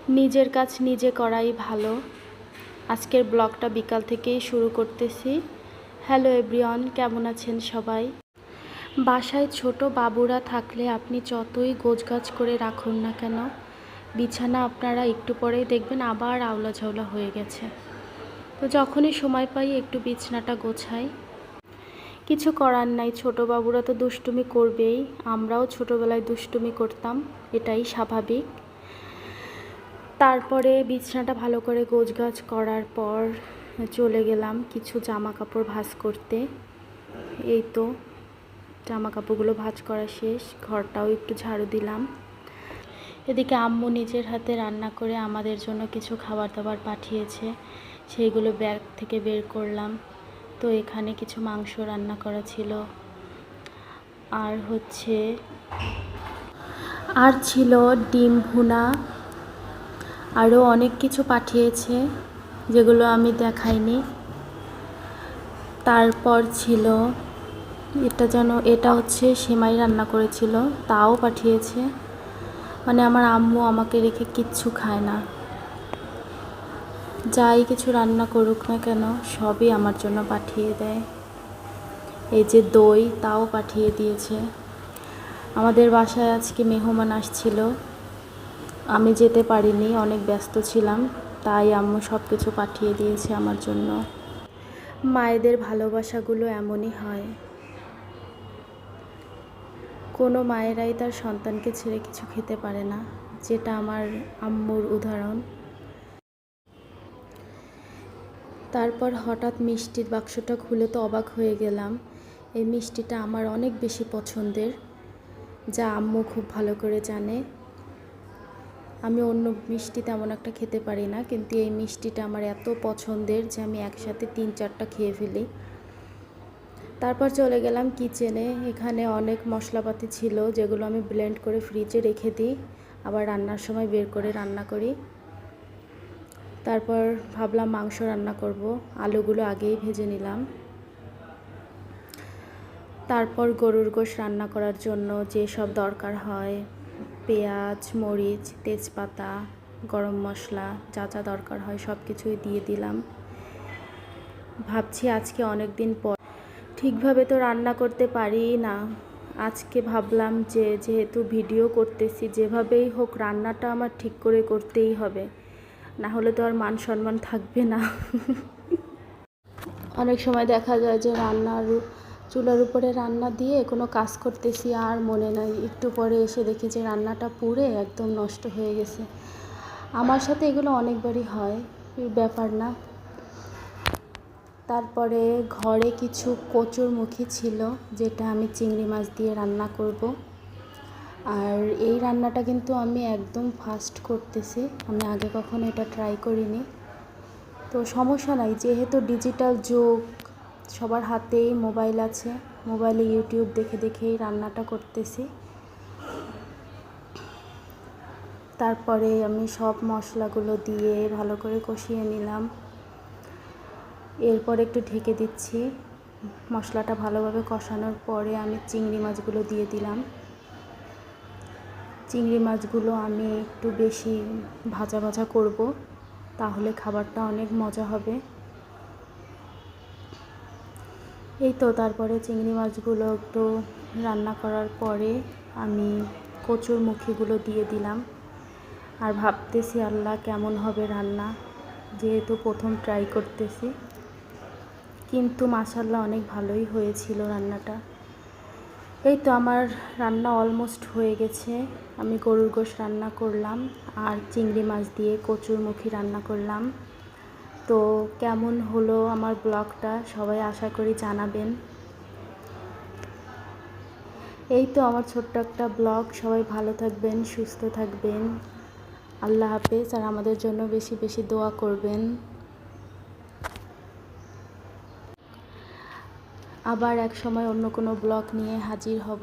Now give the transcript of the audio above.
নিজের কাজ নিজে করাই ভালো। আজকের ব্লগটা বিকাল থেকেই শুরু করতেছি। হ্যালো এভরিওয়ান, কেমন আছেন সবাই? বাসায় ছোট বাবুরা থাকলে আপনি যতই গোছগাছ করে রাখুন না কেন, বিছানা আপনারা একটু পরেই দেখবেন আবার আওলা ঝাওলা হয়ে গেছে। তো যখনই সময় পাই একটু বিছানাটা গোছাই। কিছু করার নাই, ছোট বাবুরা তো দুষ্টুমি করবেই, আমরাও ছোটোবেলায় দুষ্টুমি করতাম, এটাই স্বাভাবিক। তারপরে বিছানাটা ভালো করে গোছগাছ করার পর চলে গেলাম কিছু জামা কাপড় ভাঁজ করতে। এই তো জামা কাপড়গুলো ভাঁজ করা শেষ, ঘরটাও একটু ঝাড়ু দিলাম। এদিকে আম্মু নিজের হাতে রান্না করে আমাদের জন্য কিছু খাবার দাবার পাঠিয়েছে, সেইগুলো ব্যাগ থেকে বের করলাম। তো এখানে কিছু মাংস রান্না করা ছিল, আর ছিল ডিম ভুনা, আরও অনেক কিছু পাঠিয়েছে যেগুলো আমি দেখাইনি। তারপর ছিল এটা হচ্ছে সেমাই রান্না করেছিল, তাও পাঠিয়েছে। মানে আমার আম্মু আমাকে রেখে কিচ্ছু খায় না, যাই কিছু রান্না করুক না কেন সবই আমার জন্য পাঠিয়ে দেয়। এই যে দই, তাও পাঠিয়ে দিয়েছে। আমাদের বাসায় আজকে মেহমান আসছিল, আমি যেতে পারিনি, অনেক ব্যস্ত ছিলাম, তাই আম্মু সব কিছু পাঠিয়ে দিয়েছে আমার জন্য। মায়েদের ভালোবাসাগুলো এমনই হয়, কোনো মায়েরাই তার সন্তানকে ছেড়ে কিছু খেতে পারে না, যেটা আমার আম্মুর উদাহরণ। তারপর হঠাৎ মিষ্টির বাক্সটা খুলে তো অবাক হয়ে গেলাম। এই মিষ্টিটা আমার অনেক বেশি পছন্দের, যা আম্মু খুব ভালো করে জানে। আমি অন্য মিষ্টি তেমন একটা খেতে পারি না, কিন্তু এই মিষ্টিটা আমার এত পছন্দের যে আমি একসাথে 3-4টা খেয়ে ফেলি। তারপর চলে গেলাম কিচেনে। এখানে অনেক মশলাপাতি ছিল যেগুলো আমি ব্লেন্ড করে ফ্রিজে রেখে দিই, আবার রান্নার সময় বের করে রান্না করি। তারপর ভাবলাম মাংস রান্না করব, আলুগুলো আগেই ভেজে নিলাম। তারপর গরুর গোশ রান্না করার জন্য যে সব দরকার হয়, পেঁয়াজ, মরিচ, তেজপাতা, গরম মশলা, যা যা দরকার হয় সব কিছুই দিয়ে দিলাম। ভাবছি আজকে অনেক দিন পর ঠিকভাবে তো রান্না করতে পারি না। আজকে ভাবলাম যে যেহেতু ভিডিও করতেছি, যেভাবেই হোক রান্নাটা আমার ঠিক করে করতেই হবে, না হলে তো আর মান সম্মান থাকবে না। অনেক সময় দেখা যায় যে চুলার উপরে রান্না দিয়ে কোনো কাজ করতেছি আর মনে নাই, একটু পরে এসে দেখি যে রান্নাটা পুড়ে একদম নষ্ট হয়ে গেছে। আমার সাথে এগুলো অনেকবারই হয়, ব্যাপার না। তারপরে ঘরে কিছু কচুরমুখী ছিল, যেটা আমি চিংড়ি মাছ দিয়ে রান্না করব। আর এই রান্নাটা কিন্তু আমি একদম ফার্স্ট করতেছি, আমি আগে কখনো এটা ট্রাই করিনি। তো সমস্যা নাই, যেহেতু ডিজিটাল যুগ, সবার হাতেই মোবাইল আছে, মোবাইলে ইউটিউব দেখে দেখেই রান্নাটা করতেছি। তারপরে আমি সব মশলাগুলো দিয়ে ভালো করে কষিয়ে নিলাম। এরপর একটু ঢেকে দিচ্ছি। মশলাটা ভালোভাবে কষানোর পরে আমি চিংড়ি মাছগুলো দিয়ে দিলাম। চিংড়ি মাছগুলো আমি একটু বেশি ভাজা ভাজা করব, তাহলে খাবারটা অনেক মজা হবে। এই তো তারপরে চিংড়ি মাছগুলো একটু রান্না করার পরে আমি কচুরমুখীগুলো দিয়ে দিলাম। আর ভাবতেছি আল্লাহ কেমন হবে রান্না, যেহেতু প্রথম ট্রাই করতেছি, কিন্তু মাশাআল্লাহ অনেক ভালোই হয়েছিল রান্নাটা। এই তো আমার রান্না অলমোস্ট হয়ে গেছে। আমি গরুর গোশ রান্না করলাম আর চিংড়ি মাছ দিয়ে কচুরমুখী রান্না করলাম। তো কেমন হলো আমার ব্লগটা সবাই আশা করি জানাবেন। এই তো আমার ছোট্ট একটা ব্লগ, সবাই ভালো থাকবেন, সুস্থ থাকবেন, আল্লাহ হাফেজ। আর আমাদের জন্য বেশি বেশি দোয়া করবেন। আবার এক সময় অন্য কোনো ব্লগ নিয়ে হাজির হব।